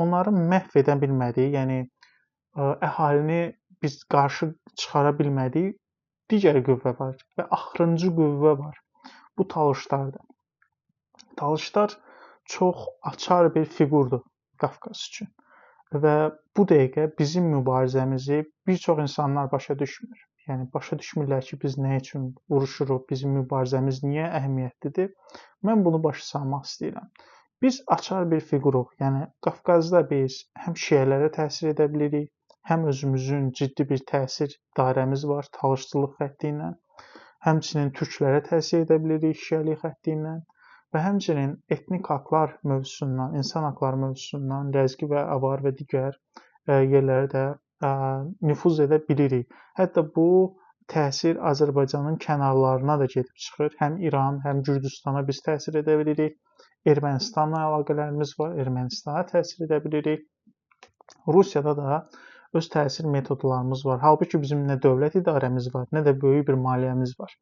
onları məhv edə bilmədik, yəni əhalini biz qarşı çıxara bilmədik. Digər qüvvə var və axırıncı qüvvə var. Bu Talışlardır. Talışlar çox açar bir fiqurdur Qafqaz üçün. Və bu dəqiqə bizim mübarizəmizi bir çox insanlar başa düşmür. Yəni başa düşmürlər ki, biz nə üçün vuruşuruq, bizim mübarizəmiz niyə əhəmiyyətlidir. Mən bunu başa salmaq istəyirəm. Biz açar bir fiquruq. Yəni Qafqazda biz həm şiələrə təsir edə bilirik, həm özümüzün ciddi bir təsir dairəmiz var Talışçılıq xətti ilə, həmçinin türklərə təsir edə bilirik şiəlik xətti ilə və həmçinin etnik haqlar mövzusundan, insan haqları mövzusundan ləzgi və avar və digər yerlərə də nüfuz edə bilirik. Hətta bu təsir Azərbaycanın kənarlarına da gedib çıxır. Həm İran, həm Gürcüstana biz təsir edə bilirik. Ermənistanla əlaqələrimiz var, Ermənistana təsir edə bilirik. Rusiyada da öz təsir metodlarımız var. Halbuki bizim nə dövlət idarəmiz var, nə də böyük bir maliyyəmiz var.